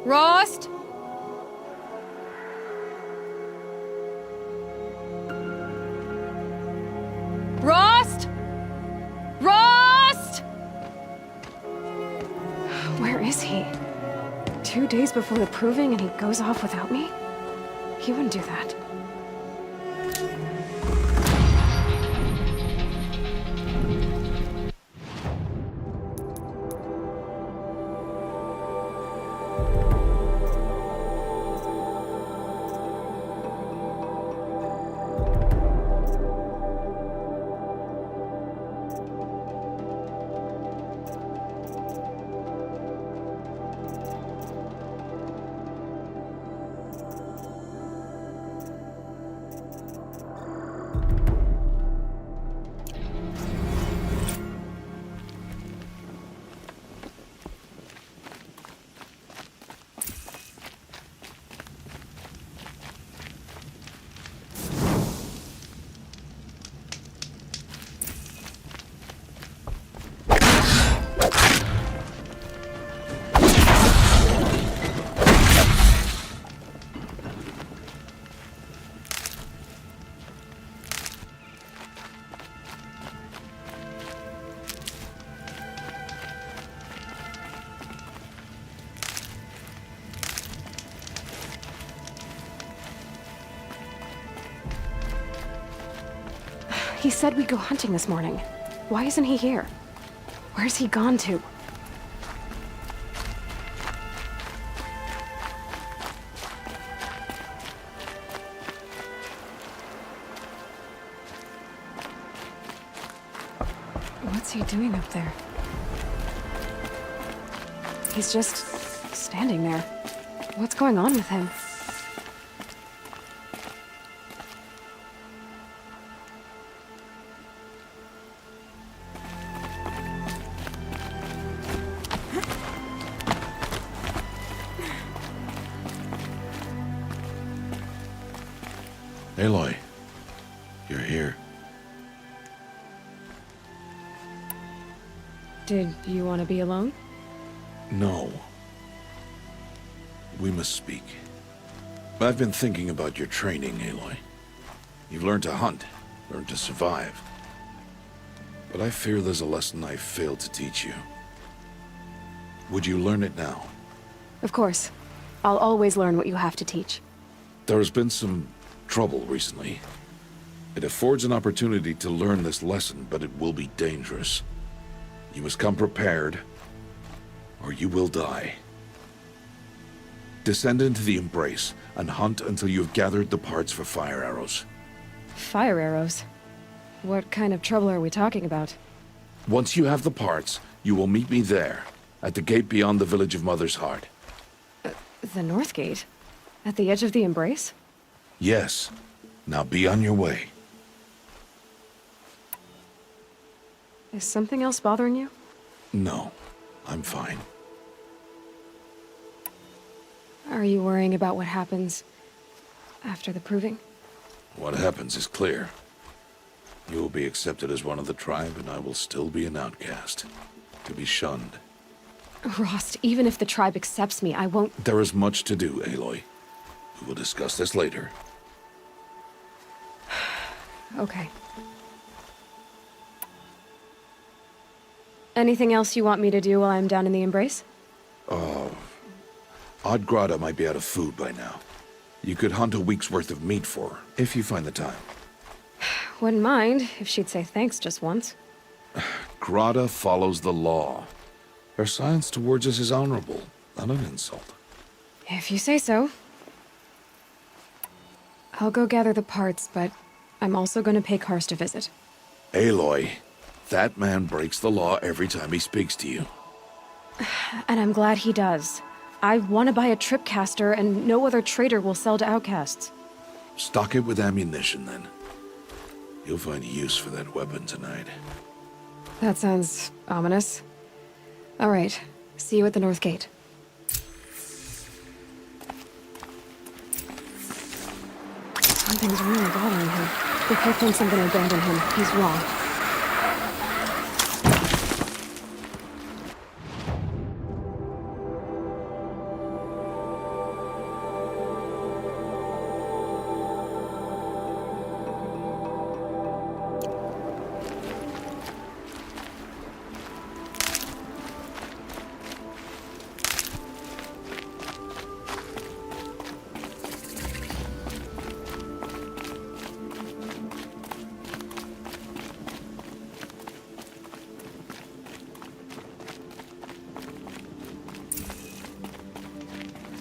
Rost? Rost? Rost? Where is he? 2 days before the proving and he goes off without me? He wouldn't do that. He said we'd go hunting this morning. Why isn't he here? Where's he gone to? What's he doing up there? He's just standing there. What's going on with him? Aloy, you're here. Did you want to be alone? No. We must speak. I've been thinking about your training, Aloy. You've learned to hunt, learned to survive. But I fear there's a lesson I failed to teach you. Would you learn it now? Of course. I'll always learn what you have to teach. There's been some trouble recently. It affords an opportunity to learn this lesson, but it will be dangerous. You must come prepared, or you will die. Descend into the Embrace, and hunt until you have gathered the parts for fire arrows. Fire arrows? What kind of trouble are we talking about? Once you have the parts, you will meet me there, at the gate beyond the village of Mother's Heart. The North Gate? At the edge of the Embrace? Yes. Now be on your way. Is something else bothering you? No, I'm fine. Are you worrying about what happens after the proving? What happens is clear. You will be accepted as one of the tribe, and I will still be an outcast, to be shunned. Rost, even if the tribe accepts me, I won't— There is much to do, Aloy. We will discuss this later. Okay. Anything else you want me to do while I'm down in the Embrace? Odd Grata might be out of food by now. You could hunt a week's worth of meat for her, if you find the time. Wouldn't mind if she'd say thanks just once. Grata follows the law. Her silence towards us is honorable, not an insult. If you say so. I'll go gather the parts, but I'm also going to pay Karst a visit. Aloy, that man breaks the law every time he speaks to you. And I'm glad he does. I want to buy a tripcaster, and no other trader will sell to outcasts. Stock it with ammunition, then. You'll find use for that weapon tonight. That sounds ominous. All right. See you at the North Gate. Something's really bothering him. If he thinks I'm gonna abandon him, he's wrong.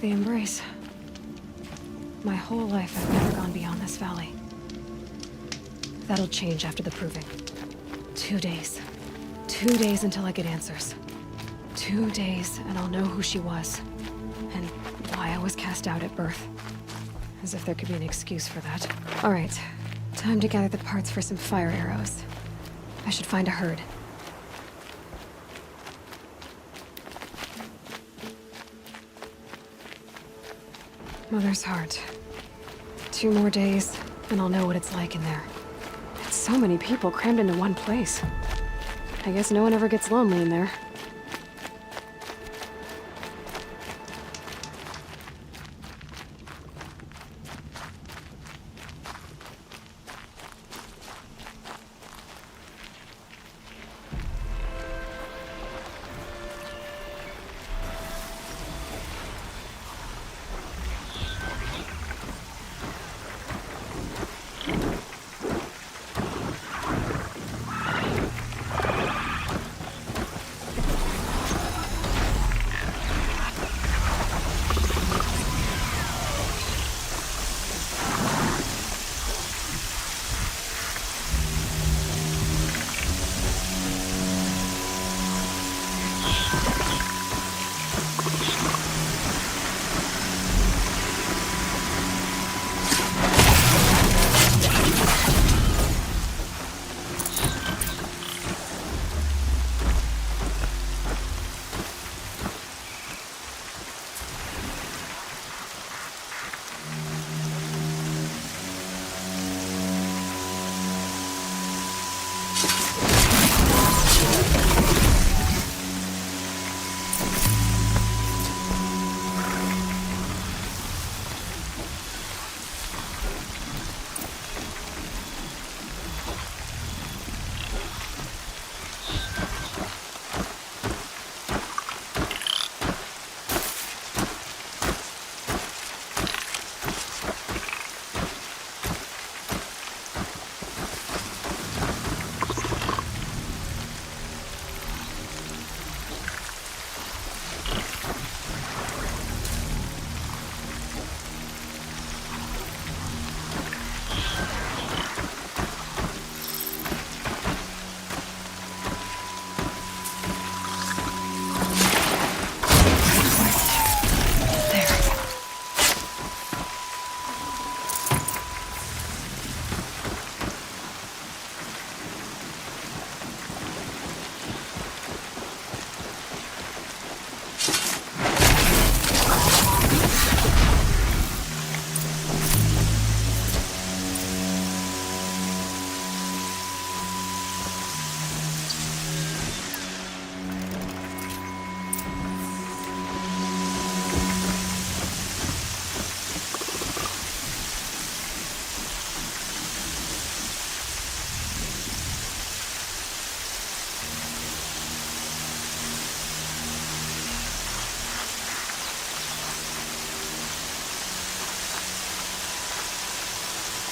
The embrace. My whole life I've never gone beyond this valley. That'll change after the proving. 2 days. 2 days until I get answers. 2 days and I'll know who she was. And why I was cast out at birth. As if there could be an excuse for that. Alright, time to gather the parts for some fire arrows. I should find a herd. Mother's heart. 2 more days, and I'll know what it's like in there. It's so many people crammed into one place. I guess no one ever gets lonely in there.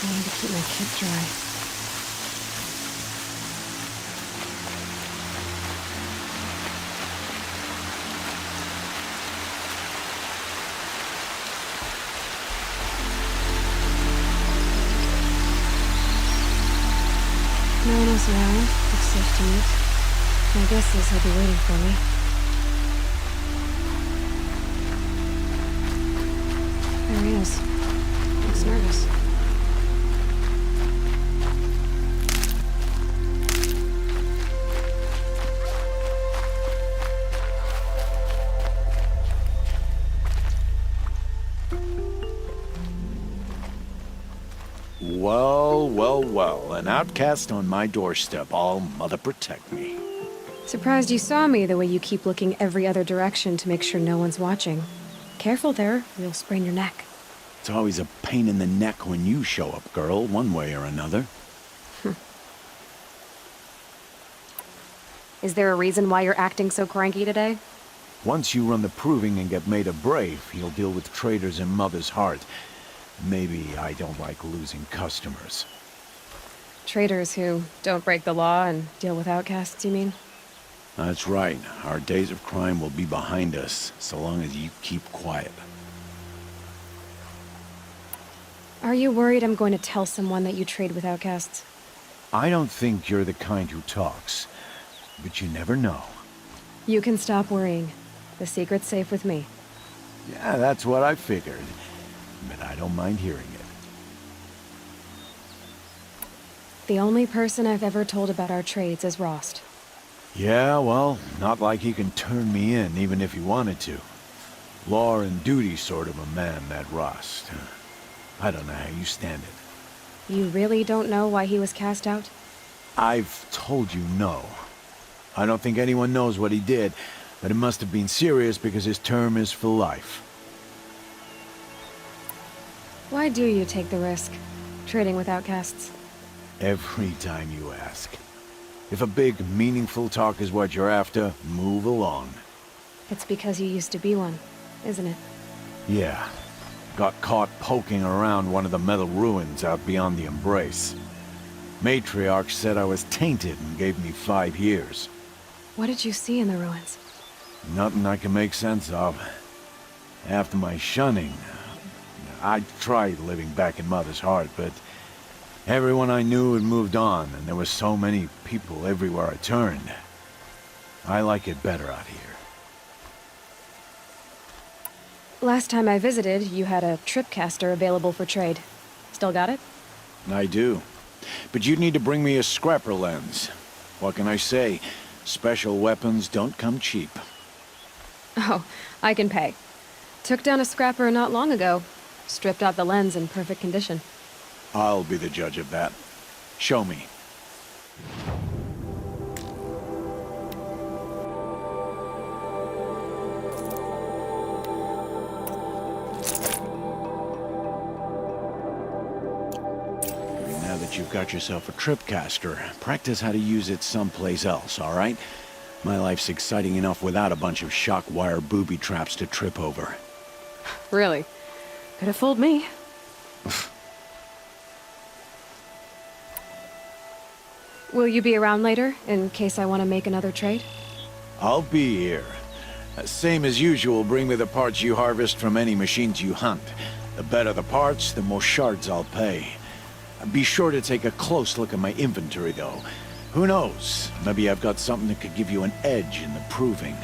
I need to keep my kit dry. No one else around, except to eat. My guess is he'll be waiting for me. There he is. Looks nervous. Well, an outcast on my doorstep. All mother protect me. Surprised you saw me the way you keep looking every other direction to make sure no one's watching. Careful there, you'll sprain your neck. It's always a pain in the neck when you show up, girl, one way or another. Is there a reason why you're acting so cranky today? Once you run the proving and get made a brave, you'll deal with traitors in Mother's heart. Maybe I don't like losing customers. Traitors who don't break the law and deal with outcasts, you mean? That's right. Our days of crime will be behind us, so long as you keep quiet. Are you worried I'm going to tell someone that you trade with outcasts? I don't think you're the kind who talks, but you never know. You can stop worrying. The secret's safe with me. Yeah, that's what I figured, but I don't mind hearing it. The only person I've ever told about our trades is Rost. Yeah, well, not like he can turn me in, even if he wanted to. Law and duty sort of a man, that Rost. I don't know how you stand it. You really don't know why he was cast out? I've told you no. I don't think anyone knows what he did, but it must have been serious because his term is for life. Why do you take the risk, trading with outcasts? Every time you ask. If a big, meaningful talk is what you're after, move along. It's because you used to be one, isn't it? Yeah. Got caught poking around one of the metal ruins out beyond the Embrace. Matriarch said I was tainted and gave me 5 years. What did you see in the ruins? Nothing I can make sense of. After my shunning, I tried living back in Mother's heart, but everyone I knew had moved on, and there were so many people everywhere I turned. I like it better out here. Last time I visited, you had a tripcaster available for trade. Still got it? I do. But you'd need to bring me a scrapper lens. What can I say? Special weapons don't come cheap. Oh, I can pay. Took down a scrapper not long ago. Stripped out the lens in perfect condition. I'll be the judge of that. Show me. Now that you've got yourself a tripcaster, practice how to use it someplace else, all right? My life's exciting enough without a bunch of shock wire booby traps to trip over. Really? Could have fooled me. Will you be around later, in case I want to make another trade? I'll be here. Same as usual, bring me the parts you harvest from any machines you hunt. The better the parts, the more shards I'll pay. Be sure to take a close look at my inventory, though. Who knows? Maybe I've got something that could give you an edge in the proving.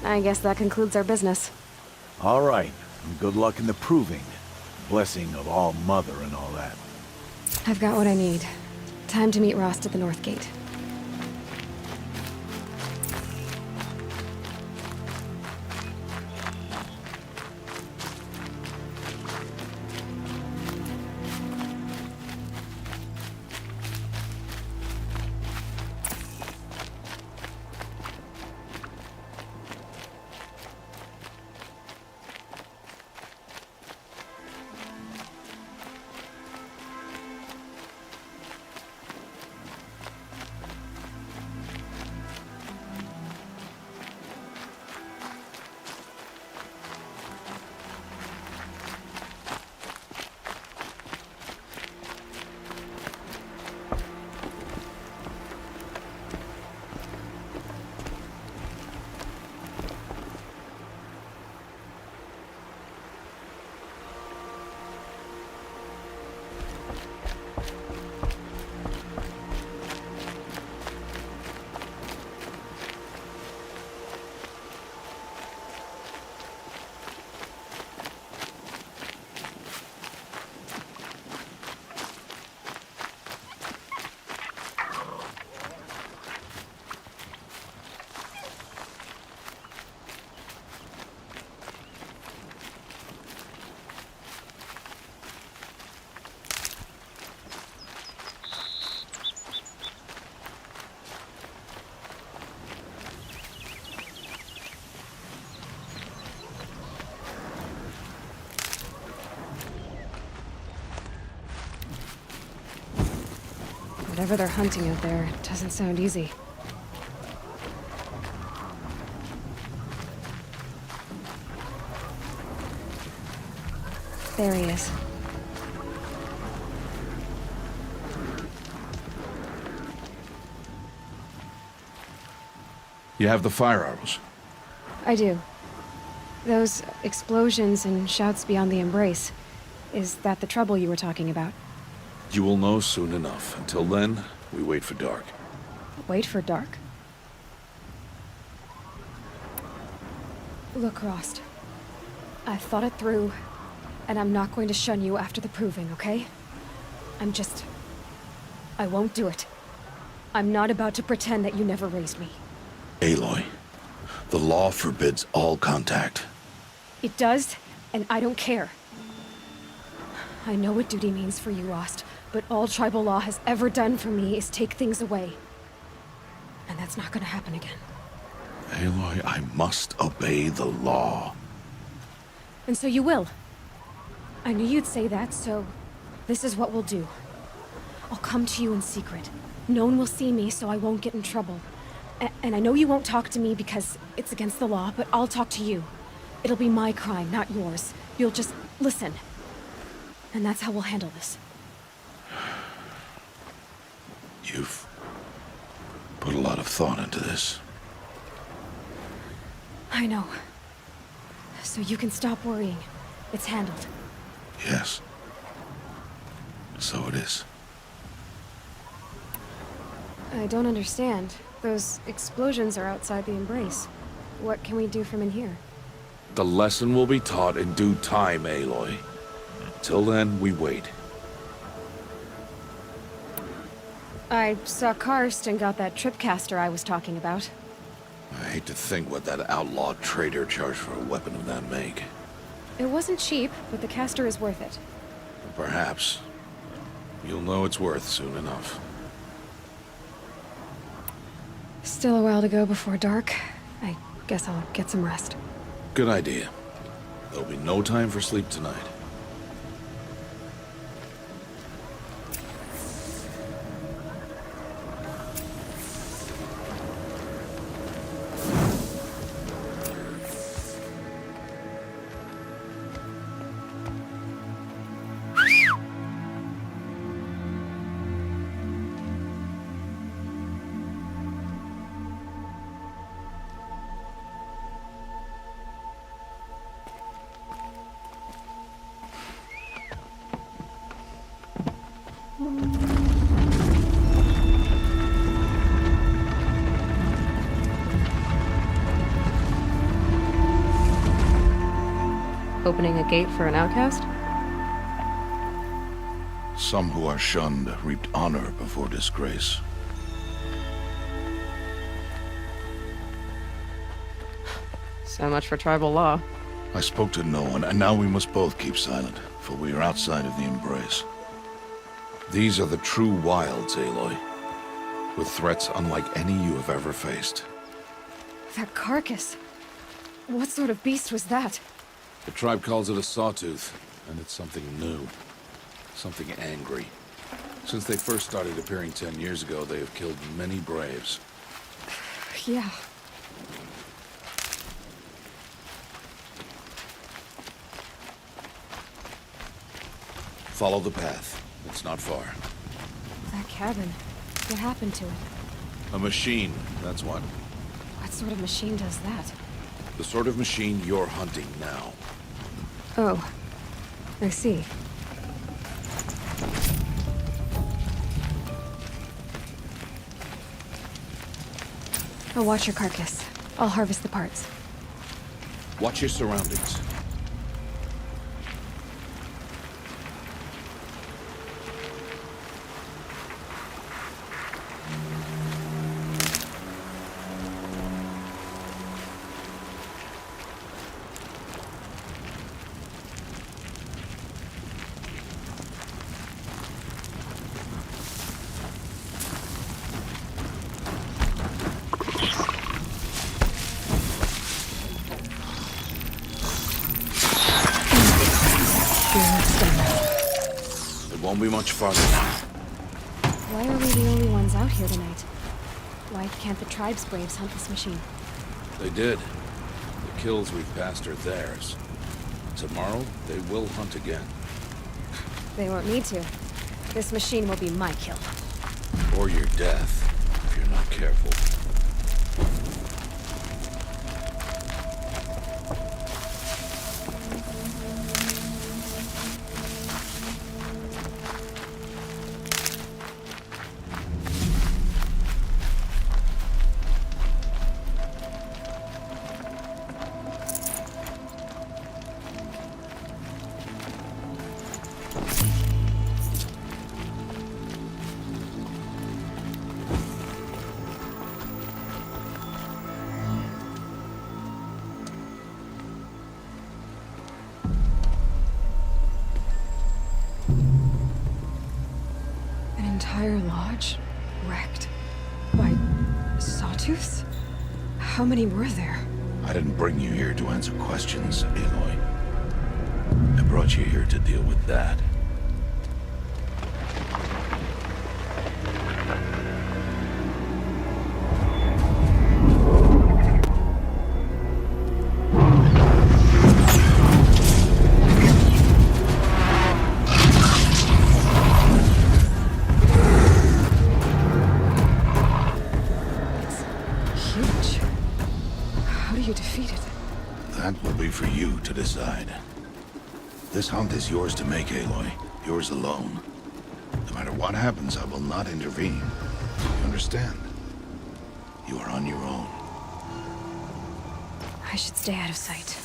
I guess that concludes our business. All right. Good luck in the proving. Blessing of All Mother and all that. I've got what I need. Time to meet Rost at the North Gate. Whatever they're hunting out there, it doesn't sound easy. There he is. You have the fire arrows. I do. Those explosions and shouts beyond the embrace. Is that the trouble you were talking about? You will know soon enough. Until then, we wait for dark. Wait for dark? Look, Rost. I've thought it through, and I'm not going to shun you after the proving, okay? I won't do it. I'm not about to pretend that you never raised me. Aloy, the law forbids all contact. It does, and I don't care. I know what duty means for you, Rost, but all tribal law has ever done for me is take things away. And that's not gonna happen again. Aloy, I must obey the law. And so you will. I knew you'd say that, so this is what we'll do. I'll come to you in secret. No one will see me, so I won't get in trouble. And I know you won't talk to me because it's against the law, but I'll talk to you. It'll be my crime, not yours. You'll just listen. And that's how we'll handle this. You've put a lot of thought into this. I know. So you can stop worrying. It's handled. Yes. So it is. I don't understand. Those explosions are outside the embrace. What can we do from in here? The lesson will be taught in due time, Aloy. Till then, we wait. I saw Karst and got that tripcaster I was talking about. I hate to think what that outlaw trader charged for a weapon of that make. It wasn't cheap, but the caster is worth it. Perhaps. You'll know it's worth soon enough. Still a while to go before dark. I guess I'll get some rest. Good idea. There'll be no time for sleep tonight. Opening a gate for an outcast? Some who are shunned reaped honor before disgrace. So much for tribal law. I spoke to no one, and now we must both keep silent, for we are outside of the embrace. These are the true wilds, Aloy, with threats unlike any you have ever faced. That carcass. What sort of beast was that? The tribe calls it a sawtooth, and it's something new. Something angry. Since they first started appearing 10 years ago, they have killed many braves. Yeah. Follow the path. It's not far. That cabin. What happened to it? A machine, that's what. What sort of machine does that? The sort of machine you're hunting now. Oh. I see. I'll watch your carcass. I'll harvest the parts. Watch your surroundings. It won't be much farther now. Why are we the only ones out here tonight? Why can't the tribe's braves hunt this machine? They did. The kills we've passed are theirs. Tomorrow, they will hunt again. They won't need to. This machine will be my kill. Or your death, if you're not careful. entire lodge wrecked by sawtooths? How many were there? I didn't bring you here to answer questions, Aloy. I brought you here to deal with that. Huge. How do you defeat it? That will be for you to decide. This hunt is yours to make, Aloy. Yours alone. No matter what happens, I will not intervene. You understand? You are on your own. I should stay out of sight.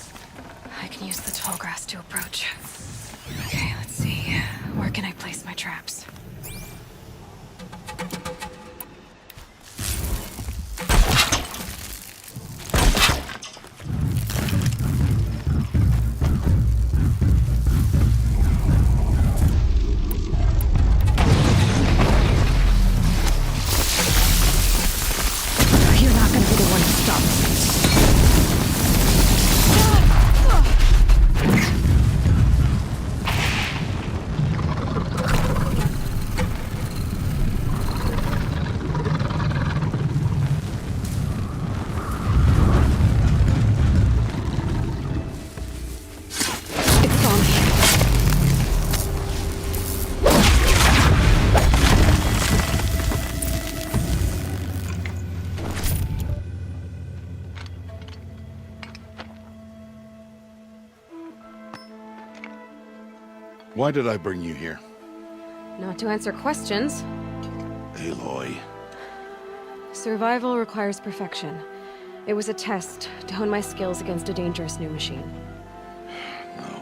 I can use the tall grass to approach. Okay, let's see. Where can I place my traps? You're not gonna be the one to stop me. It's on me. Why did I bring you here? Not to answer questions. Aloy. Survival requires perfection. It was a test to hone my skills against a dangerous new machine. No.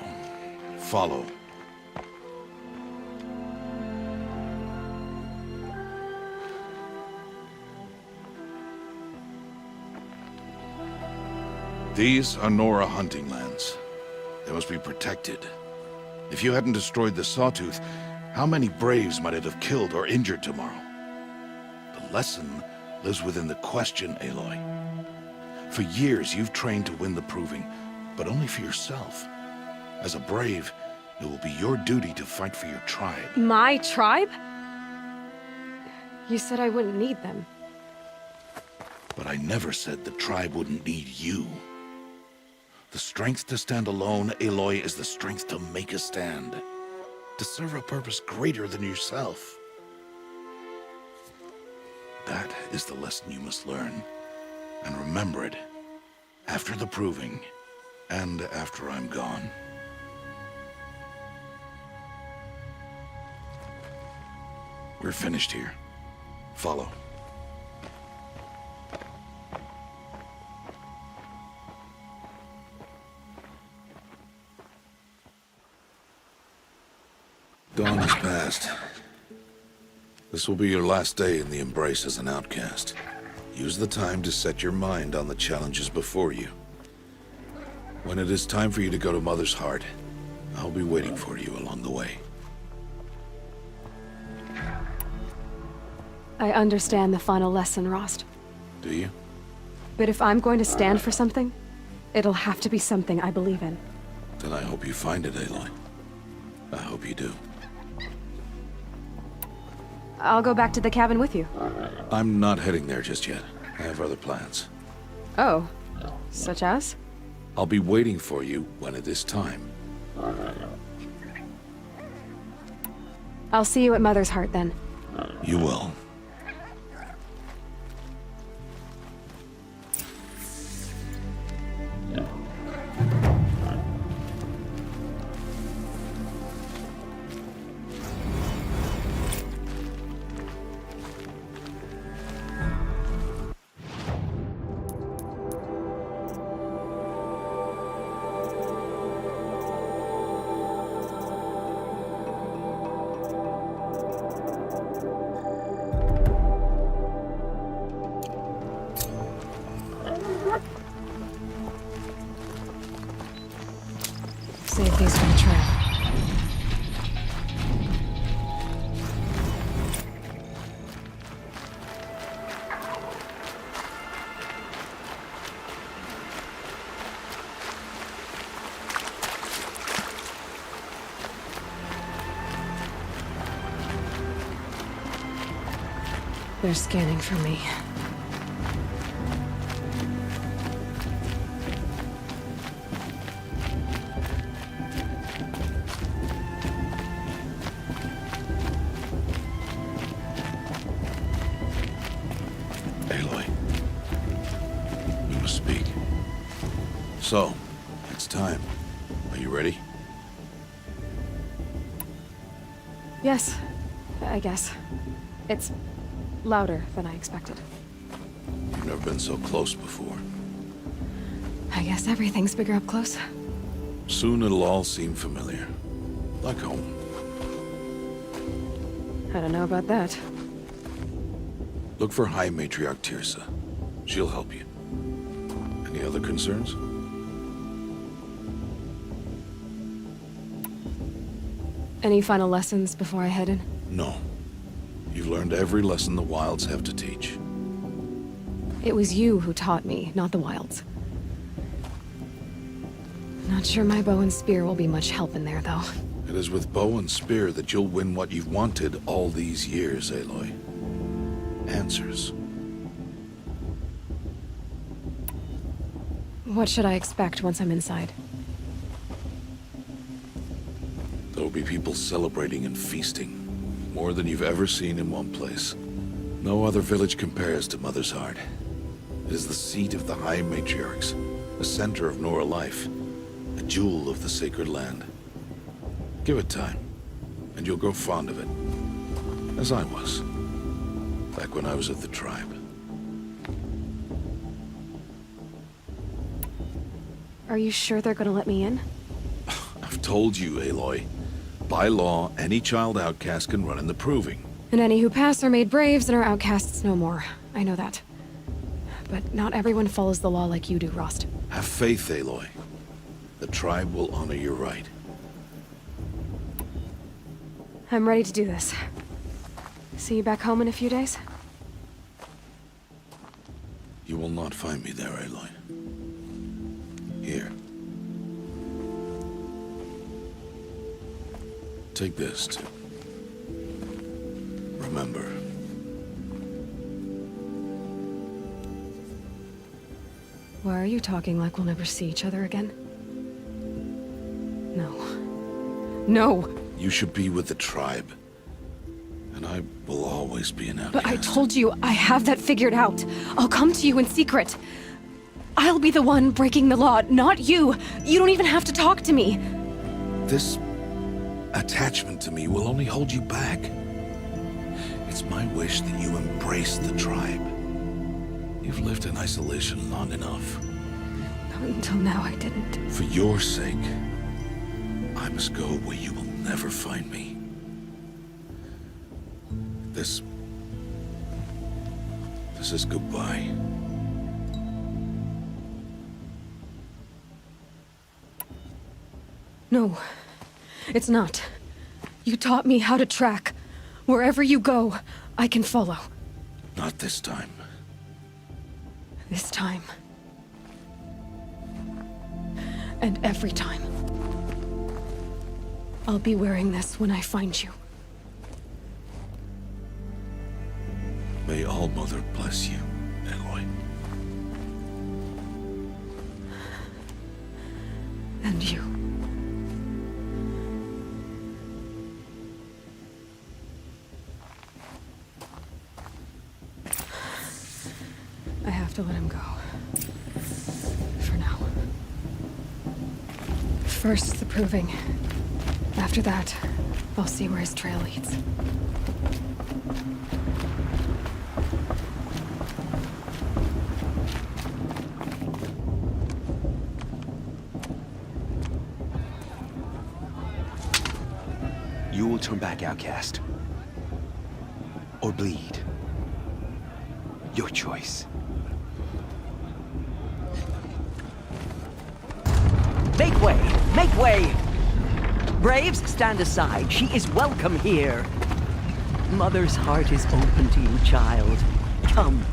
Follow. These are Nora hunting lands. They must be protected. If you hadn't destroyed the Sawtooth, how many Braves might it have killed or injured tomorrow? The lesson lives within the question, Aloy. For years, you've trained to win the Proving, but only for yourself. As a Brave, it will be your duty to fight for your tribe. My tribe? You said I wouldn't need them. But I never said the tribe wouldn't need you. The strength to stand alone, Aloy, is the strength to make a stand. To serve a purpose greater than yourself. That is the lesson you must learn. And remember it. After the Proving. And after I'm gone. We're finished here. Follow. Dawn has passed. This will be your last day in the Embrace as an outcast. Use the time to set your mind on the challenges before you. When it is time for you to go to Mother's Heart, I'll be waiting for you along the way. I understand the final lesson, Rost. Do you? But if I'm going to stand for something, it'll have to be something I believe in. Then I hope you find it, Aloy. I hope you do. I'll go back to the cabin with you. I'm not heading there just yet. I have other plans. Oh, such as? I'll be waiting for you when it is time. I'll see you at Mother's Heart then. You will. They're scanning for me. Aloy. We must speak. So, it's time. Are you ready? Yes, I guess. It's louder than I expected. You've never been so close before. I guess everything's bigger up close. Soon it'll all seem familiar. Like home. I don't know about that. Look for High Matriarch Tirsa. She'll help you. Any other concerns? Any final lessons before I head in? No. You've learned every lesson the Wilds have to teach. It was you who taught me, not the Wilds. Not sure my bow and spear will be much help in there, though. It is with bow and spear that you'll win what you've wanted all these years, Aloy. Answers. What should I expect once I'm inside? There'll be people celebrating and feasting. More than you've ever seen in one place. No other village compares to Mother's Heart. It is the seat of the High Matriarchs, the center of Nora life, a jewel of the sacred land. Give it time, and you'll grow fond of it. As I was, back when I was at the tribe. Are you sure they're gonna let me in? I've told you, Aloy. By law, any child outcast can run in the proving. And any who pass are made braves and are outcasts no more. I know that. But not everyone follows the law like you do, Rost. Have faith, Aloy. The tribe will honor your right. I'm ready to do this. See you back home in a few days? You will not find me there, Aloy. Here. Take this, too. Remember. Why are you talking like we'll never see each other again? No. No! You should be with the tribe. And I will always be an outcast. But I told you, I have that figured out. I'll come to you in secret. I'll be the one breaking the law, not you. You don't even have to talk to me. This attachment to me will only hold you back. It's my wish that you embrace the tribe. You've lived in isolation long enough. Until now, I didn't. For your sake, I must go where you will never find me. This is goodbye. No, it's not. You taught me how to track. Wherever you go, I can follow. Not this time. This time. And every time. I'll be wearing this when I find you. May All Mother bless you, Aloy. And you. I have to let him go. For now. First, the proving. After that, I'll see where his trail leads. You will turn back outcast. Or bleed. Your choice. Make way! Make way! Braves, stand aside. She is welcome here. Mother's heart is open to you, child. Come.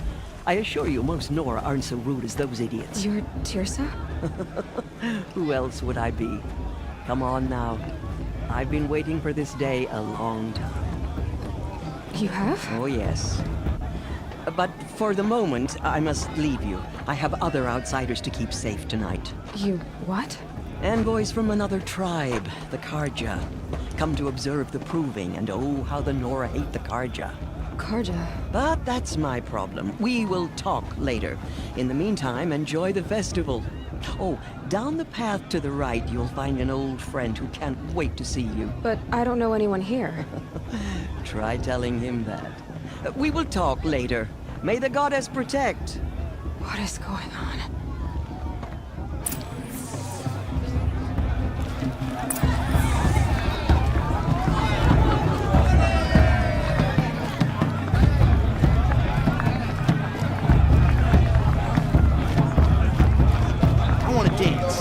I assure you, most Nora aren't so rude as those idiots. You're Tirsa? Who else would I be? Come on now. I've been waiting for this day a long time. You have? Oh, yes. But for the moment, I must leave you. I have other outsiders to keep safe tonight. You what? Envoys from another tribe, the Karja. Come to observe the proving, and oh, how the Nora hate the Karja. Karja. But that's my problem. We will talk later. In the meantime, enjoy the festival. Oh, down the path to the right, you'll find an old friend who can't wait to see you. But I don't know anyone here. Try telling him that. We will talk later. May the goddess protect. What is going on? I want to dance.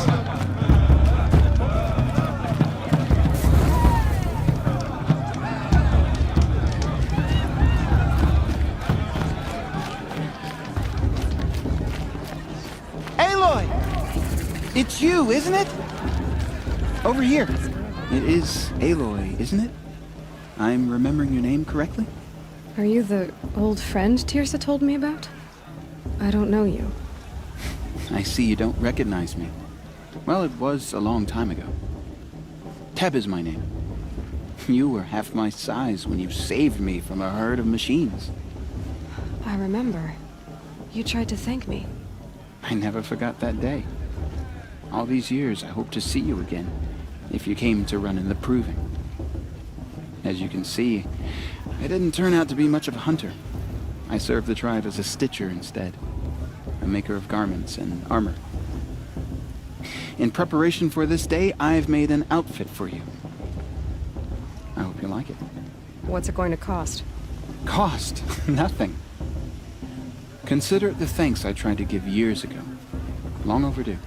Aloy! It's you, isn't it? Over here. It is Aloy, isn't it? I'm remembering your name correctly? Are you the old friend Tirsa told me about? I don't know you. I see you don't recognize me. Well, it was a long time ago. Teb is my name. You were half my size when you saved me from a herd of machines. I remember. You tried to thank me. I never forgot that day. All these years, I hope to see you again, if you came to run in the proving. As you can see, I didn't turn out to be much of a hunter. I served the tribe as a stitcher instead, a maker of garments and armor. In preparation for this day, I've made an outfit for you. I hope you like it. What's it going to cost? Cost? Nothing. Consider it the thanks I tried to give years ago. Long overdue.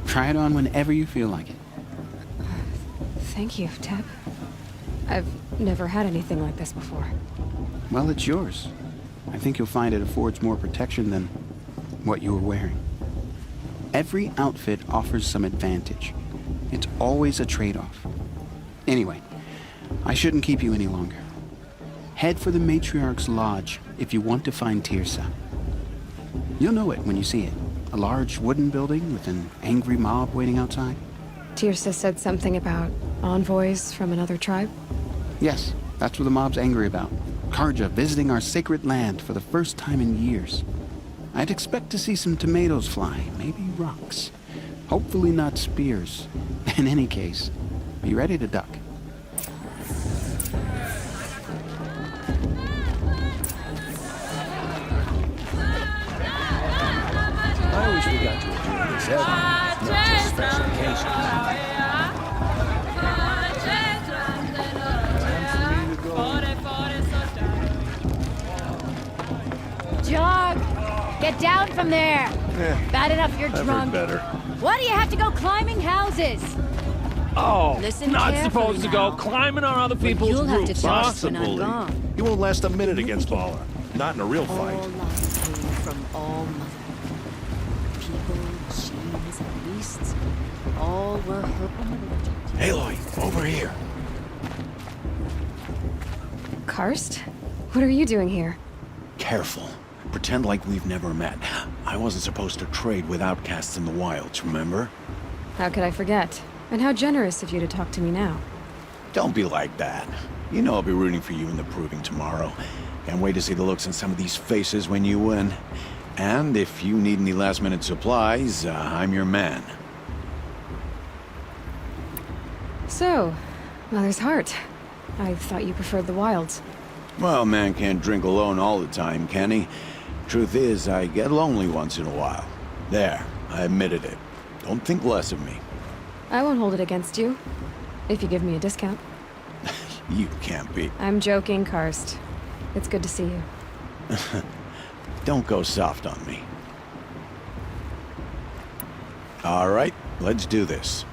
Try it on whenever you feel like it. Thank you, Teb. I've never had anything like this before. Well, it's yours. I think you'll find it affords more protection than what you were wearing. Every outfit offers some advantage. It's always a trade-off. Anyway, I shouldn't keep you any longer. Head for the Matriarch's Lodge if you want to find Tirsa. You'll know it when you see it. A large wooden building with an angry mob waiting outside. Tirsa said something about envoys from another tribe? Yes, that's what the mob's angry about. Karja visiting our sacred land for the first time in years. I'd expect to see some tomatoes fly, maybe rocks. Hopefully not spears. In any case, be ready to duck. I wish we got to enjoy this every night, not just special occasions. Jog! Get down from there! Bad enough you're drunk. Better. Why do you have to go climbing houses? Oh, Listen not carefully supposed to now. go climbing on other people's You'll have to roofs, trust huh? when I'm gone. He won't last a minute against Baller. Not in a real All fight. life came from all mother. People, machines, and beasts, all were her. Aloy, over here. Karst? What are you doing here? Careful. Pretend like we've never met. I wasn't supposed to trade with outcasts in the wilds, remember? How could I forget? And how generous of you to talk to me now. Don't be like that. You know I'll be rooting for you in the proving tomorrow. Can't wait to see the looks on some of these faces when you win. And if you need any last-minute supplies, I'm your man. So, Mother's Heart. I thought you preferred the wilds. Well, man can't drink alone all the time, can he? Truth is, I get lonely once in a while. There. I admitted it. Don't think less of me. I won't hold it against you, if you give me a discount. You can't be. I'm joking, Karst. It's good to see you. Don't go soft on me. All right, let's do this.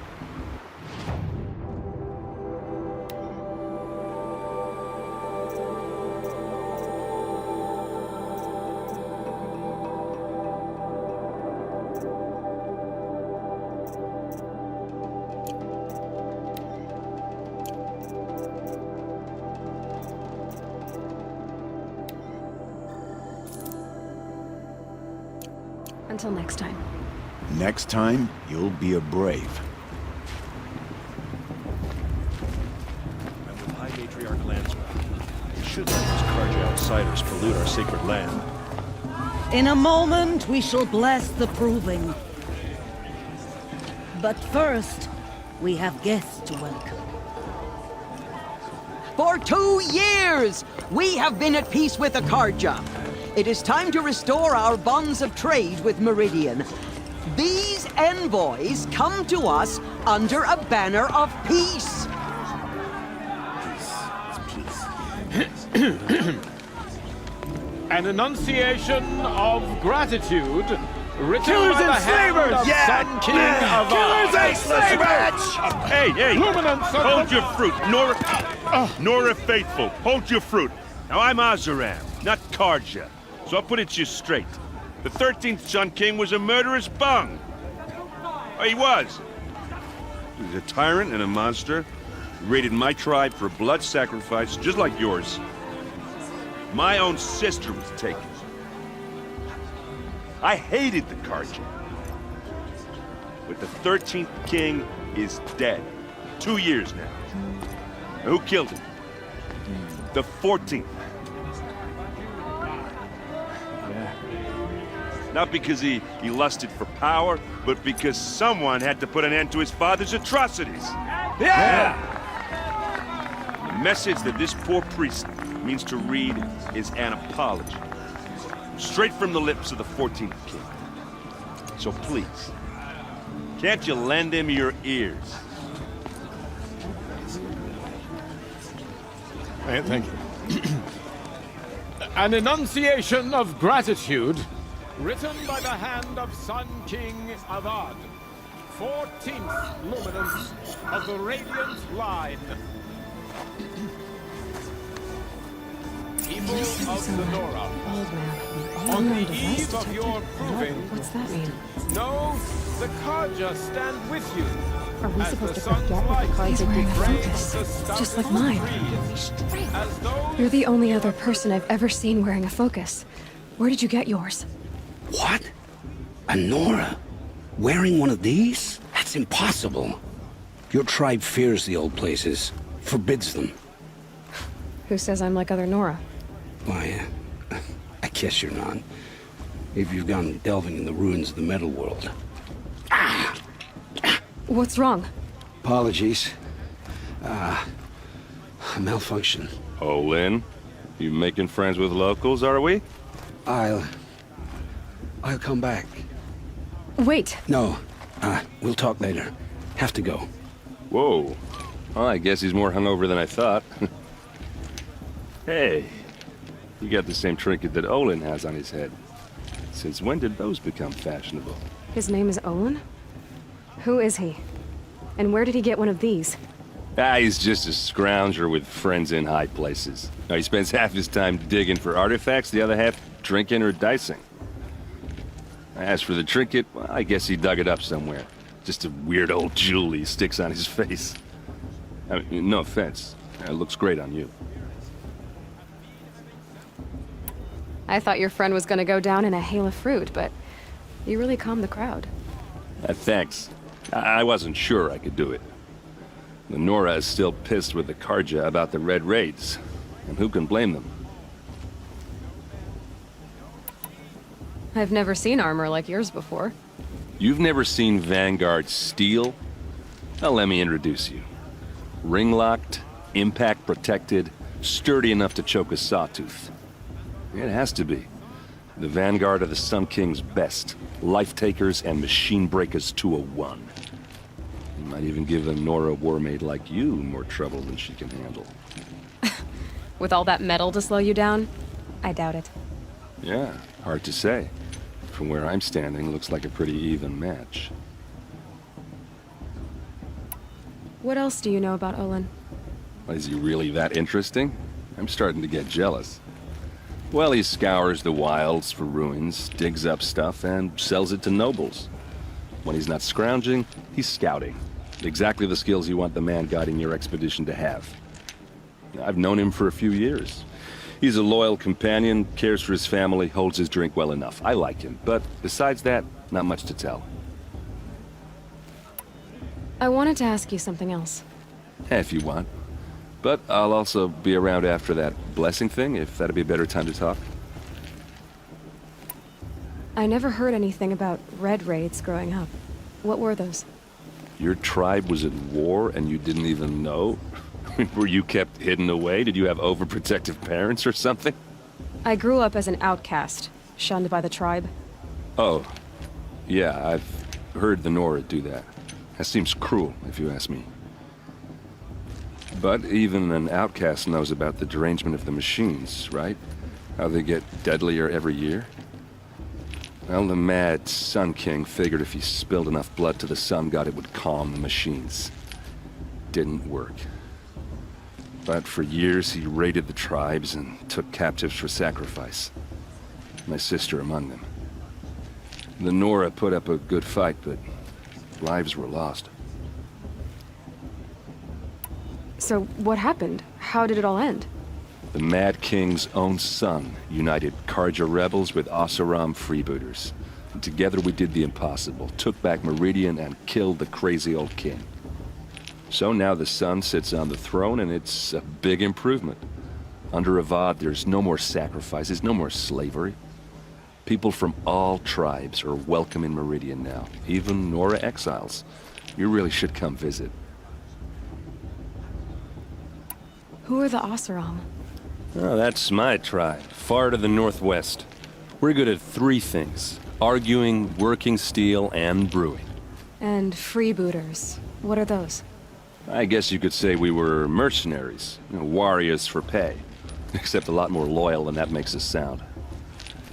Until next time. Next time, you'll be a brave. And with High Matriarch Lansra, we should let these Karja outsiders pollute our sacred land. In a moment, we shall bless the proving. But first, we have guests to welcome. For 2 years, we have been at peace with the Karja. It is time to restore our bonds of trade with Meridian. These envoys come to us under a banner of peace. An enunciation of gratitude written Killers by the and hand slavers! of Sun King of Killers and Slavers! Hey, Luminance of hold the- your fruit, Nora Faithful, hold your fruit. Now I'm Azaram, not Karja, so I'll put it to you straight. The 13th Sun King was a murderous bung. Oh, he was. He was a tyrant and a monster. He raided my tribe for a blood sacrifice, just like yours. My own sister was taken. I hated the Karja. But the 13th king is dead. 2 years now. Now, who killed him? The 14th. Not because he lusted for power, but because someone had to put an end to his father's atrocities. Yeah! The message that this poor priest means to read is an apology. Straight from the lips of the 14th king. So please, can't you lend him your ears? Thank you. An enunciation of gratitude written by the hand of Sun King Avad, 14th luminance of the Radiant Line. People of the Nora, Old man. on the Unknown device eve of detected. your proving, What's that mean? know the Karja stand with you. Are we As supposed the to sun's forget what the light cards are wearing a brings focus? the stars Just like to mine. freeze. As those You're the only other person I've ever seen wearing a focus. Where did you get yours? What? A Nora? Wearing one of these? That's impossible. Your tribe fears the old places, forbids them. Who says I'm like other Nora? Why, I guess you're not. If you've gone delving in the ruins of the metal world. What's wrong? Apologies. A malfunction. Oh, Lynn, you making friends with locals, are we? I'll come back. Wait. No, we'll talk later. Have to go. Whoa. Well, I guess he's more hungover than I thought. Hey, you got the same trinket that Olin has on his head. Since when did those become fashionable? His name is Olin? Who is he? And where did he get one of these? He's just a scrounger with friends in high places. Now, he spends half his time digging for artifacts, the other half drinking or dicing. As for the trinket, well, I guess he dug it up somewhere. Just a weird old jewel he sticks on his face. I mean, no offense. It looks great on you. I thought your friend was gonna go down in a hail of fruit, but you really calmed the crowd. Thanks. I wasn't sure I could do it. The Nora is still pissed with the Karja about the Red Raids. And who can blame them? I've never seen armor like yours before. You've never seen Vanguard steel? Well, let me introduce you. Ring-locked, impact-protected, sturdy enough to choke a sawtooth. It has to be. The vanguard of the Sun King's best. Life-takers and machine breakers to a one. You might even give a Nora warmaid like you more trouble than she can handle. With all that metal to slow you down? I doubt it. Yeah, hard to say. From where I'm standing, looks like a pretty even match. What else do you know about Olin? Is he really that interesting? I'm starting to get jealous. Well, he scours the wilds for ruins, digs up stuff, and sells it to nobles. When he's not scrounging, he's scouting. Exactly the skills you want the man guiding your expedition to have. I've known him for a few years. He's a loyal companion, cares for his family, holds his drink well enough. I like him, but besides that, not much to tell. I wanted to ask you something else. If you want. But I'll also be around after that blessing thing, if that'd be a better time to talk. I never heard anything about red raids growing up. What were those? Your tribe was at war and you didn't even know? Were you kept hidden away? Did you have overprotective parents or something? I grew up as an outcast, shunned by the tribe. Oh, yeah, I've heard the Nora do that. That seems cruel, if you ask me. But even an outcast knows about the derangement of the machines, right? How they get deadlier every year? Well, the mad Sun King figured if he spilled enough blood to the Sun God, it would calm the machines. Didn't work. But for years, he raided the tribes and took captives for sacrifice. My sister among them. The Nora put up a good fight, but lives were lost. So what happened? How did it all end? The Mad King's own son united Karja rebels with Oseram freebooters. And together we did the impossible, took back Meridian and killed the crazy old king. So now the son sits on the throne and it's a big improvement. Under Avad, there's no more sacrifices, no more slavery. People from all tribes are welcome in Meridian now, even Nora exiles. You really should come visit. Who are the Oseram? Oh, that's my tribe, far to the northwest. We're good at three things: arguing, working steel, and brewing. And freebooters. What are those? I guess you could say we were mercenaries, warriors for pay. Except a lot more loyal than that makes us sound.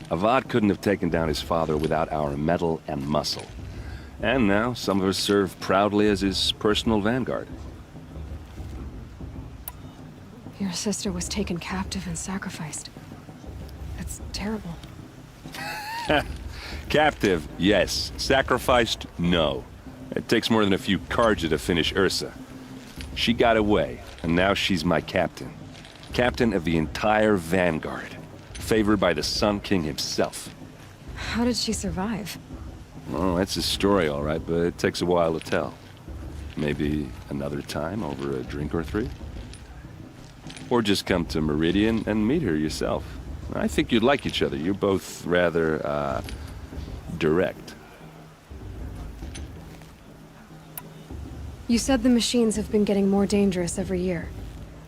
Avad couldn't have taken down his father without our metal and muscle. And now some of us serve proudly as his personal vanguard. Your sister was taken captive and sacrificed. That's terrible. Captive, yes. Sacrificed, no. It takes more than a few Karja to finish Ursa. She got away, and now she's my captain. Captain of the entire vanguard. Favored by the Sun King himself. How did she survive? Oh, that's a story, all right, but it takes a while to tell. Maybe another time over a drink or three? Or just come to Meridian and meet her yourself. I think you'd like each other. You're both rather, direct. You said the machines have been getting more dangerous every year.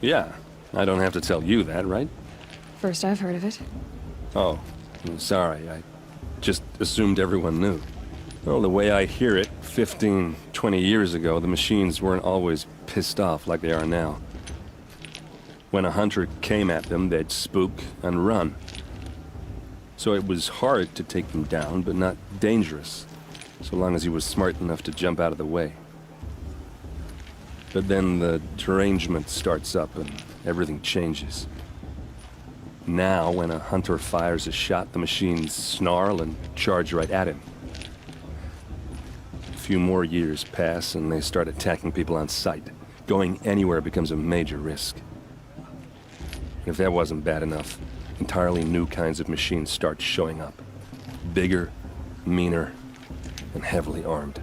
Yeah, I don't have to tell you that, right? First I've heard of it. Oh, I'm sorry. I just assumed everyone knew. Well, the way I hear it, 15, 20 years ago, the machines weren't always pissed off like they are now. When a hunter came at them, they'd spook and run. So it was hard to take them down, but not dangerous, so long as he was smart enough to jump out of the way. But then the derangement starts up and everything changes. Now, when a hunter fires a shot, the machines snarl and charge right at him. A few more years pass and they start attacking people on sight. Going anywhere becomes a major risk. If that wasn't bad enough, entirely new kinds of machines start showing up. Bigger, meaner, and heavily armed.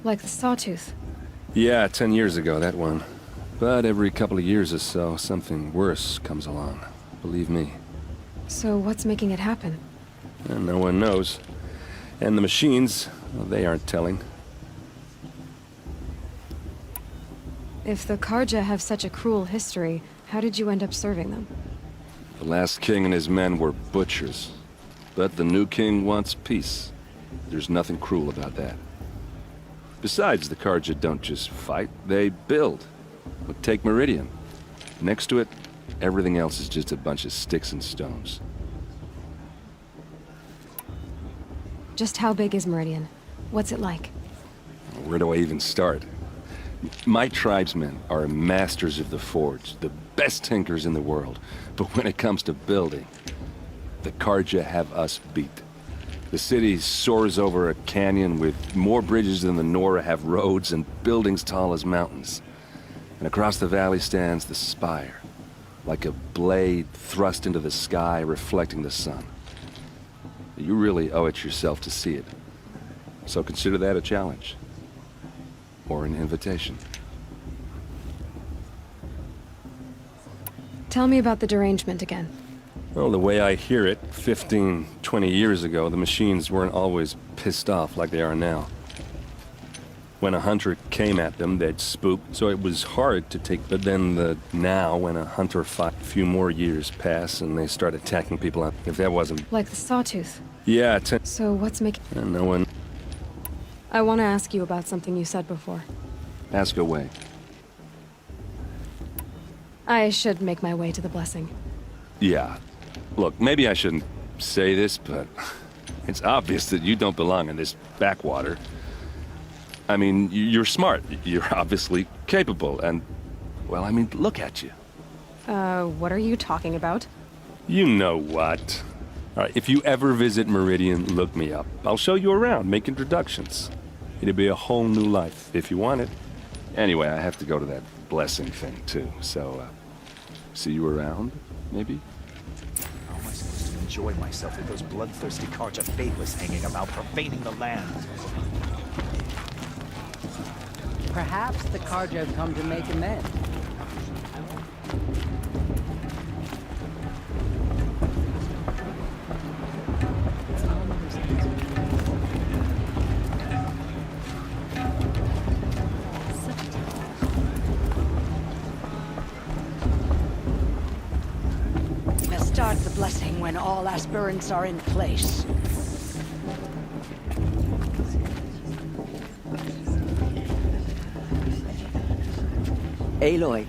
Like the Sawtooth. Yeah, 10 years ago, that one. But every couple of years or so, something worse comes along. Believe me. So what's making it happen? And no one knows. And the machines, well, they aren't telling. If the Karja have such a cruel history, how did you end up serving them? The last king and his men were butchers. But the new king wants peace. There's nothing cruel about that. Besides, the Carja don't just fight, they build. But take Meridian. Next to it, everything else is just a bunch of sticks and stones. Just how big is Meridian? What's it like? Where do I even start? My tribesmen are masters of the forge, the best tinkers in the world. But when it comes to building, the Carja have us beat. The city soars over a canyon with more bridges than the Nora have roads and buildings tall as mountains. And across the valley stands the spire, like a blade thrust into the sky reflecting the sun. You really owe it yourself to see it. So consider that a challenge. Or an invitation. Tell me about the derangement again. Well, the way I hear it, 15, 20 years ago, the machines weren't always pissed off like they are now. When a hunter came at them, they'd spook, so it was hard to take. But then now, when a hunter fought, a few more years pass and they start attacking people. If that wasn't... Like the sawtooth. Yeah, So what's making... no one... I want to ask you about something you said before. Ask away. I should make my way to the blessing. Yeah. Look, maybe I shouldn't say this, but it's obvious that you don't belong in this backwater. I mean, you're smart. You're obviously capable, and... well, I mean, look at you. What are you talking about? You know what. All right, if you ever visit Meridian, look me up. I'll show you around, make introductions. It'll be a whole new life, if you want it. Anyway, I have to go to that blessing thing, too, so, see you around, maybe? How am I supposed to enjoy myself with those bloodthirsty Carja faithless hanging about, profaning the land? Perhaps the Carja have come to make amends. We'll start the blessing when all aspirants are in place. Aloy,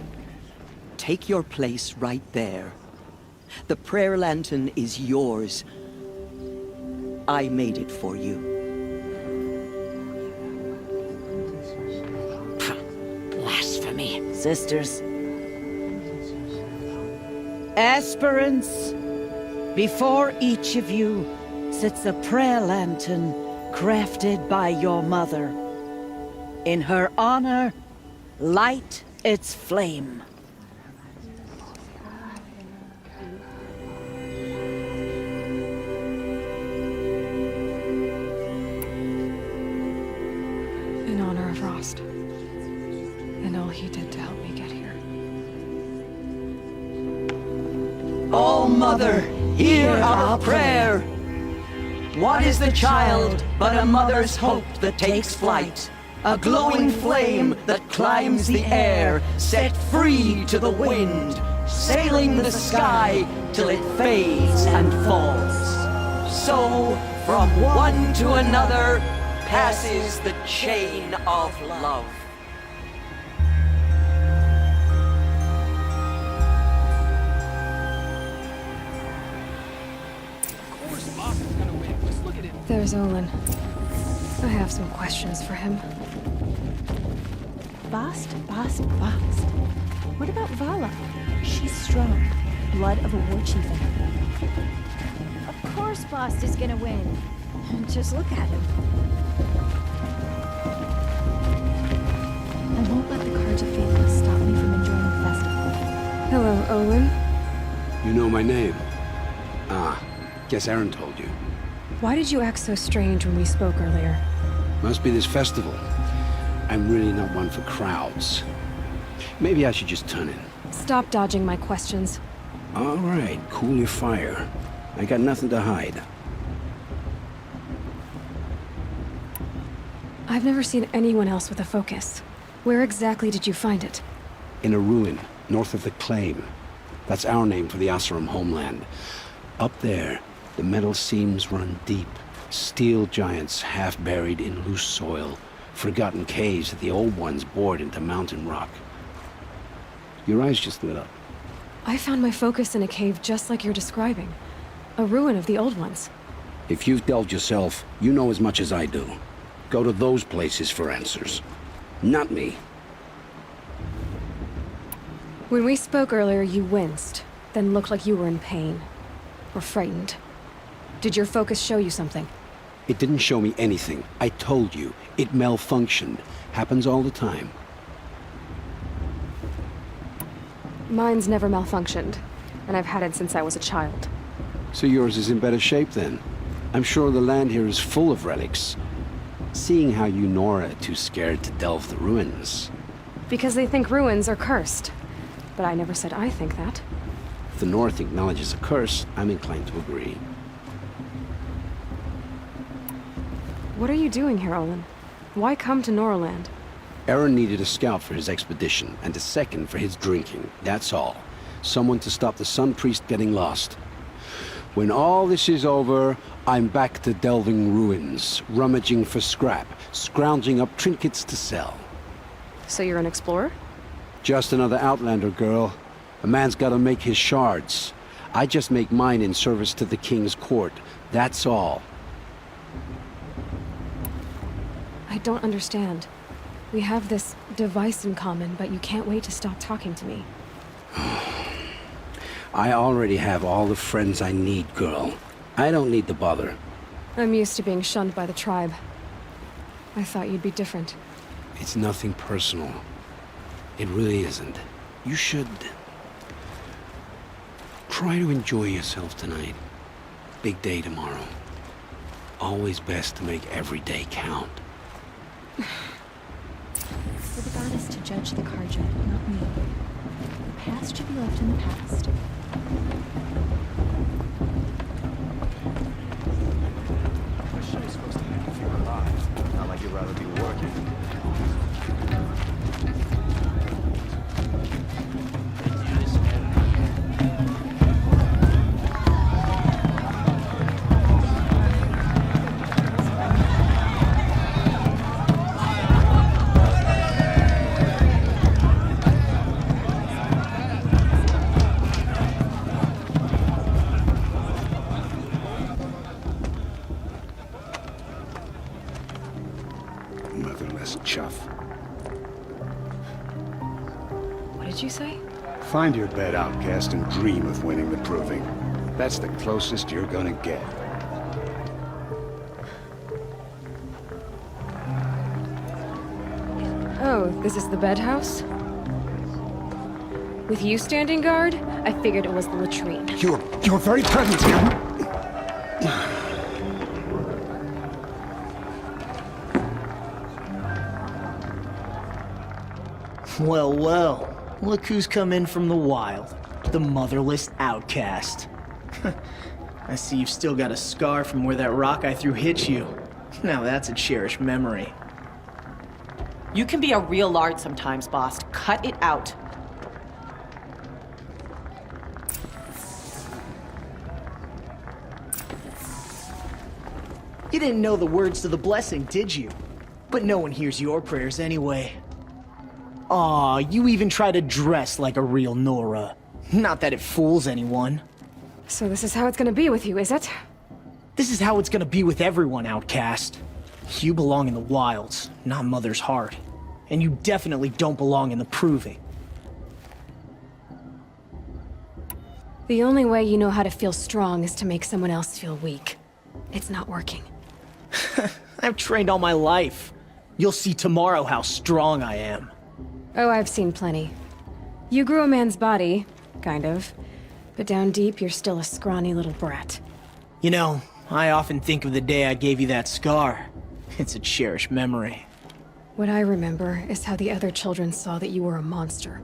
take your place right there. The prayer lantern is yours. I made it for you. Blasphemy. Sisters. Aspirants, before each of you sits a prayer lantern crafted by your mother. In her honor, light its flame. In honor of Rost. And all he did to help me get here. Oh, Mother, hear our prayer. What is the child but a mother's hope that takes flight? A glowing flame that climbs the air, set free to the wind, sailing the sky till it fades and falls. So, from one to another, passes the chain of love. There's Olin. I have some questions for him. Bast. What about Vala? She's strong. Blood of a war chief in her. Of course Bast is gonna win. Just look at him. I won't let the Carja faithless stop me from enjoying the festival. Hello, Olin. You know my name? Ah, guess Aaron told you. Why did you act so strange when we spoke earlier? Must be this festival. I'm really not one for crowds. Maybe I should just turn in. Stop dodging my questions. All right, cool your fire. I got nothing to hide. I've never seen anyone else with a focus. Where exactly did you find it? In a ruin, north of the Claim. That's our name for the Asuram homeland. Up there, The metal seams run deep. Steel giants half buried in loose soil. Forgotten caves that the old ones bored into mountain rock. Your eyes just lit up. I found my focus in a cave just like you're describing. A ruin of the old ones. If you've delved yourself, you know as much as I do. Go to those places for answers. Not me. When we spoke earlier, you winced, then looked like you were in pain. Or frightened. Did your focus show you something? It didn't show me anything. I told you. It malfunctioned. Happens all the time. Mine's never malfunctioned, and I've had it since I was a child. So yours is in better shape then. I'm sure the land here is full of relics. Seeing how you Nora are too scared to delve the ruins. Because they think ruins are cursed. But I never said I think that. If the North acknowledges a curse, I'm inclined to agree. What are you doing here, Olin? Why come to Noraland? Aaron needed a scout for his expedition, and a second for his drinking. That's all. Someone to stop the Sun Priest getting lost. When all this is over, I'm back to delving ruins, rummaging for scrap, scrounging up trinkets to sell. So you're an explorer? Just another Outlander, girl. A man's gotta make his shards. I just make mine in service to the King's court. That's all. I don't understand. We have this device in common, but you can't wait to stop talking to me. I already have all the friends I need, girl. I don't need the bother. I'm used to being shunned by the tribe. I thought you'd be different. It's nothing personal. It really isn't. You should... try to enjoy yourself tonight. Big day tomorrow. Always best to make every day count. For the goddess to judge the Karja, not me. The past should be left in the past. What show is supposed to make you feel alive? Not like you'd rather be working. Motherless chuff. What did you say? Find your bed, outcast, and dream of winning the proving. That's the closest you're gonna get. Oh, this is the bedhouse? With you standing guard, I figured it was the latrine. Your very presence here. Well, well. Look who's come in from the wild. The motherless outcast. I see you've still got a scar from where that rock I threw hit you. Now that's a cherished memory. You can be a real lard sometimes, boss. Cut it out. You didn't know the words to the blessing, did you? But no one hears your prayers anyway. Aw, you even try to dress like a real Nora. Not that it fools anyone. So this is how it's gonna be with you, is it? This is how it's gonna be with everyone, outcast. You belong in the wilds, not Mother's heart. And you definitely don't belong in the proving. The only way you know how to feel strong is to make someone else feel weak. It's not working. I've trained all my life. You'll see tomorrow how strong I am. Oh, I've seen plenty. You grew a man's body, kind of. But down deep, you're still a scrawny little brat. You know, I often think of the day I gave you that scar. It's a cherished memory. What I remember is how the other children saw that you were a monster.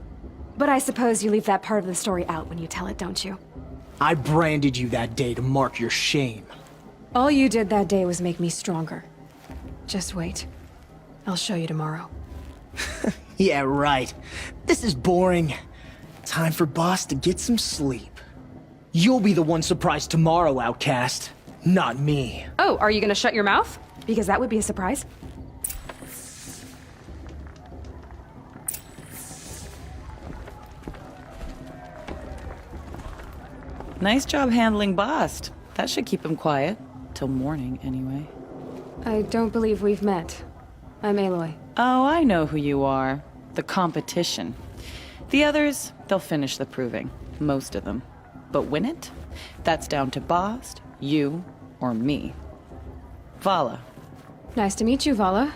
But I suppose you leave that part of the story out when you tell it, don't you? I branded you that day to mark your shame. All you did that day was make me stronger. Just wait. I'll show you tomorrow. Yeah, right. This is boring. Time for Boss to get some sleep. You'll be the one surprised tomorrow, outcast. Not me. Oh, are you gonna shut your mouth? Because that would be a surprise. Nice job handling Bast. That should keep him quiet. Till morning, anyway. I don't believe we've met. I'm Aloy. Oh, I know who you are. The competition. The others, they'll finish the proving. Most of them. But win it? That's down to Bast, you, or me. Vala. Nice to meet you, Vala.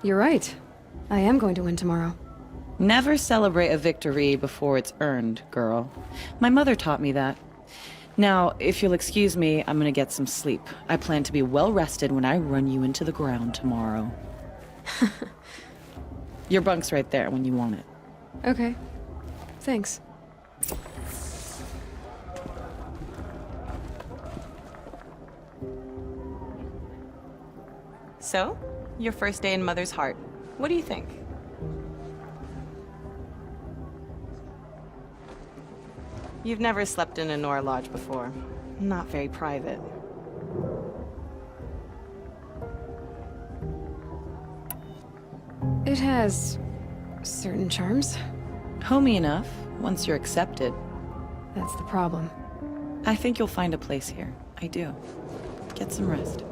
You're right. I am going to win tomorrow. Never celebrate a victory before it's earned, girl. My mother taught me that. Now, if you'll excuse me, I'm gonna get some sleep. I plan to be well rested when I run you into the ground tomorrow. Your bunk's right there when you want it. Okay. Thanks. So, your first day in Mother's Heart. What do you think? You've never slept in a Nora lodge before. Not very private. It has certain charms. Homey enough, once you're accepted. That's the problem. I think you'll find a place here. I do. Get some rest.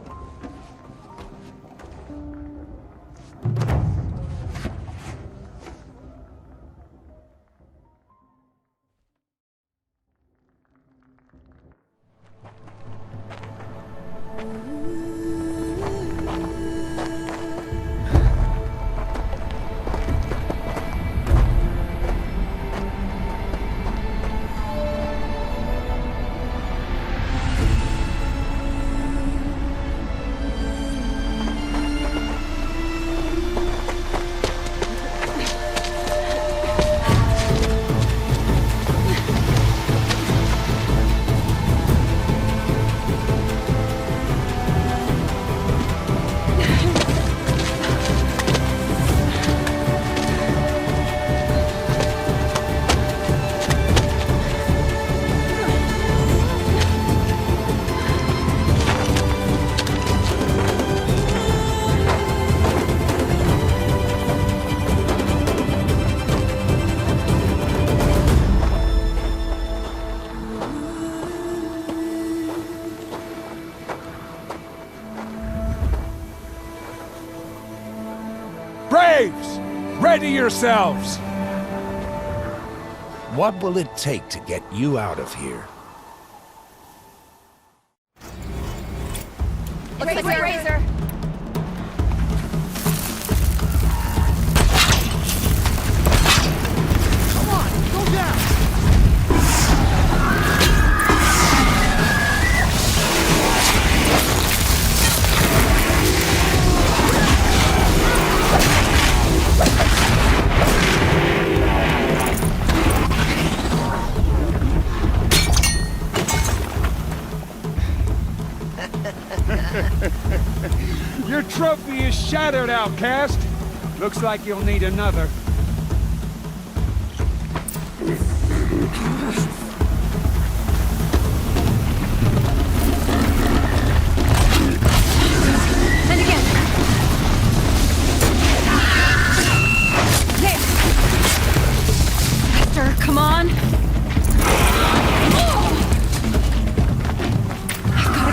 Braves! Ready yourselves! What will it take to get you out of here? Looks like Razor. Come on, go down! Your trophy is shattered, outcast. Looks like you'll need another. And again. There. Faster, come on. I've gotta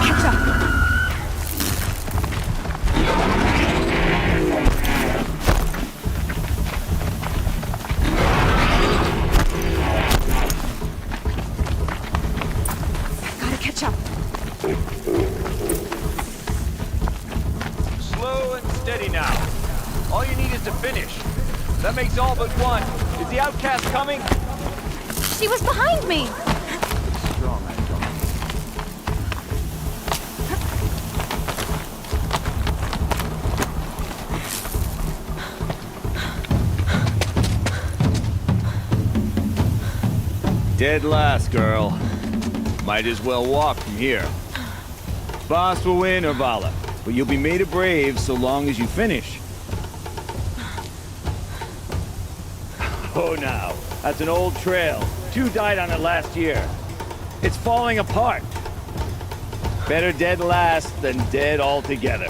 catch up. Slow and steady now. All you need is to finish. That makes all but one. Is the outcast coming? She was behind me! Strong, Dead last, girl. Might as well walk from here. Boss will win or Vala, but you'll be made a brave so long as you finish. Oh, now, that's an old trail. 2 died on it last year. It's falling apart. Better dead last than dead altogether.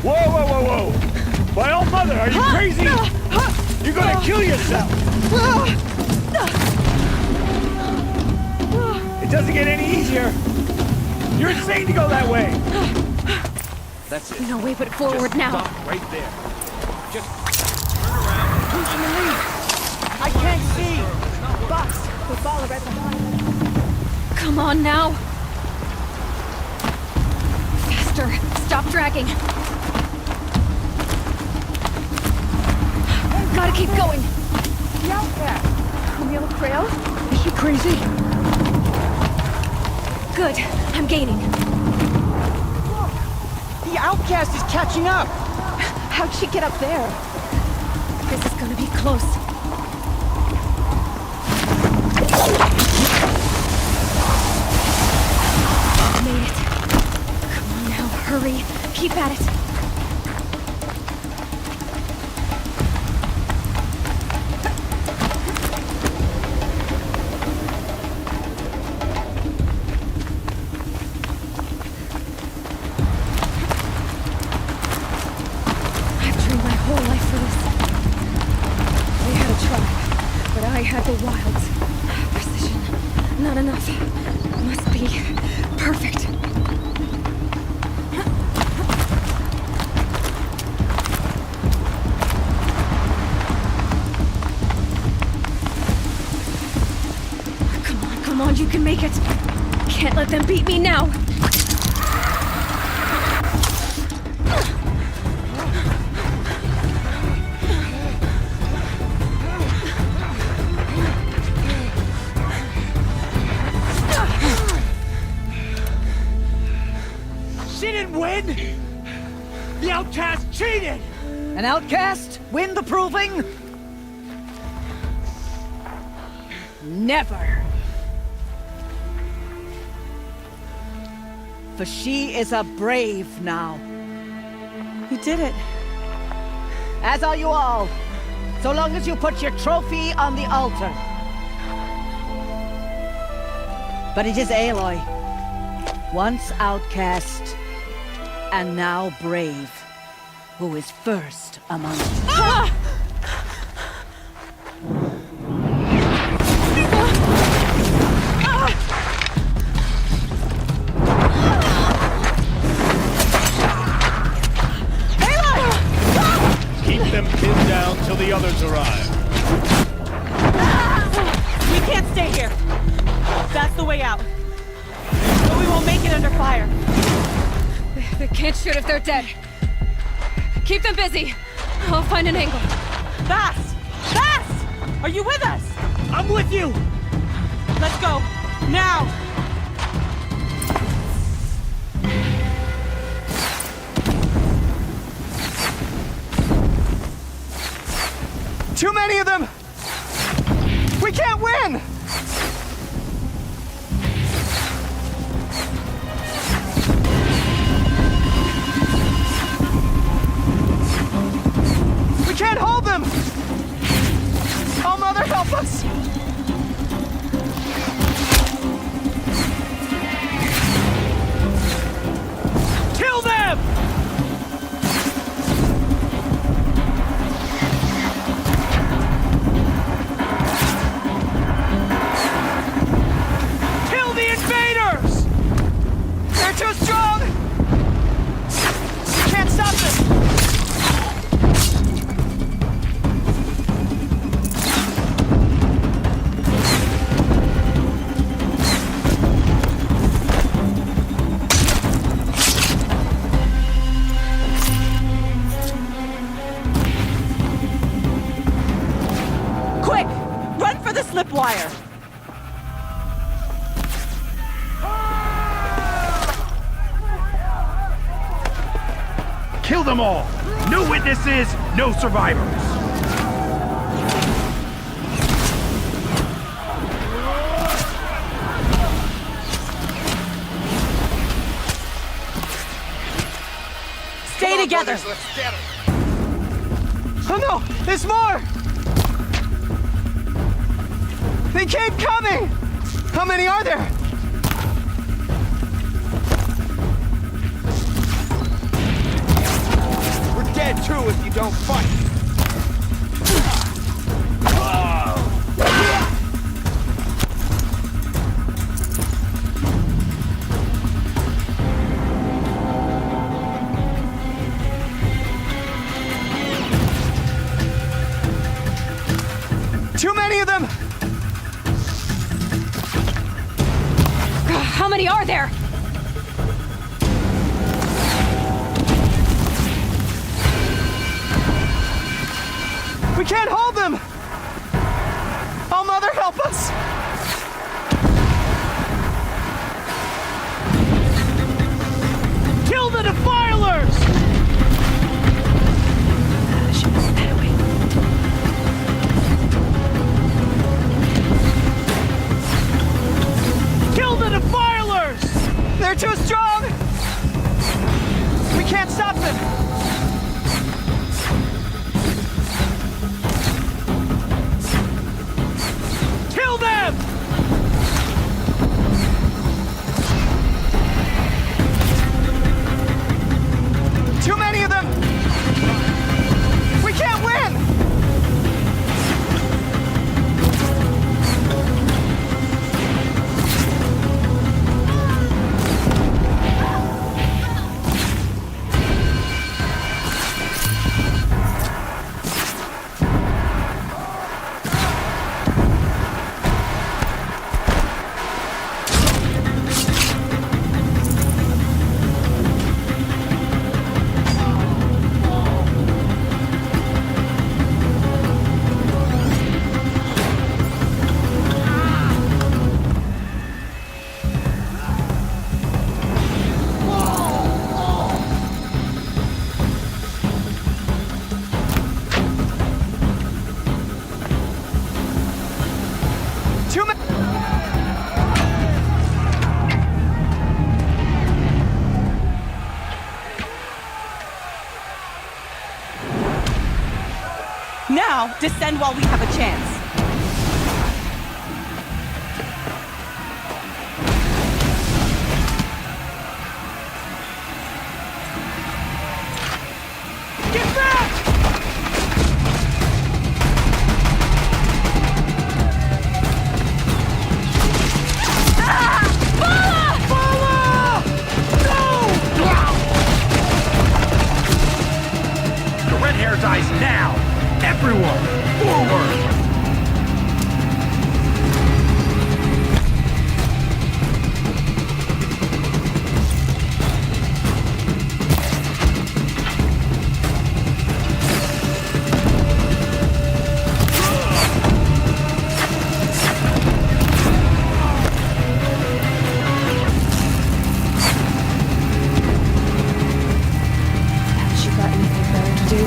Whoa, whoa, whoa, whoa! My old mother, are you crazy? You're gonna kill yourself! It doesn't get any easier. You're insane to go that way. That's it. No way but forward Just now. Stop right there. Just turn around. Who's in the lead? I can't see! Boss, with Vala right behind. Come on now. Faster. Stop dragging. Gotta keep going. The outback. On the yellow trail? Is she crazy? Good. I'm gaining. Look! The outcast is catching up! How'd she get up there? This is gonna be close. Made it. Come on now, hurry. Keep at it. I've trained my whole life for this. We had a tribe, but I had the wilds. Precision. Not enough. Must be perfect. Come on, you can make it. Can't let them beat me now. She didn't win! The outcast cheated! An outcast win the proving? Never! For she is a brave now. You did it. As are you all. So long as you put your trophy on the altar. But it is Aloy. Once outcast, and now brave, who is first among us. Ah! Keep them pinned down till the others arrive. We can't stay here. That's the way out. But we won't make it under fire. They can't shoot if they're dead. Keep them busy. I'll find an angle. Fast! Fast! Are you with us? I'm with you! Let's go. Now! Too many of them! We can't win! We can't hold them! Oh, Mother, help us! Kill them! Kill the invaders! They're too strong! We can't stop them! Quick! Run for the slip wire! Kill them all! No witnesses, no survivors! Stay together! Oh no! There's more! They keep coming! How many are there? We're dead too if you don't fight. Too many of them! How many are there? We can't hold them! Oh, Mother, help us! Kill the defilers! Kill the defilers! They're too strong! We can't stop them! Kill them! Too many of them! We can't win! Now, descend while we have a chance. Get back! The red hair dies now! Everyone, forward! Has she got anything better to do?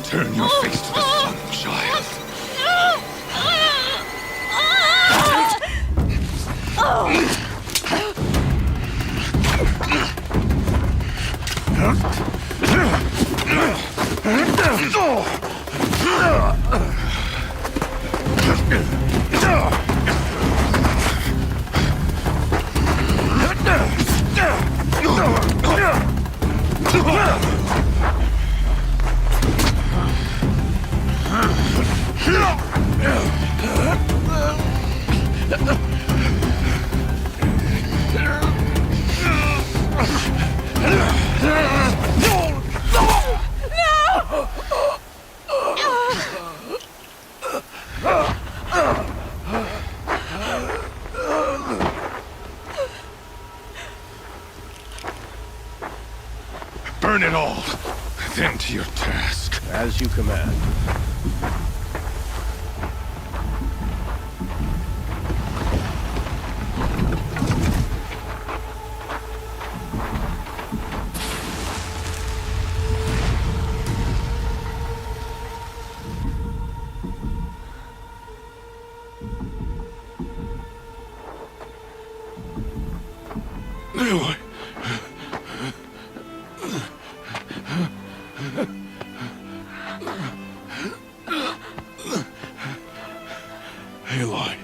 Turn your face to the sun, child. Burn it all, then to your task. As you command. Aloy. Aloy.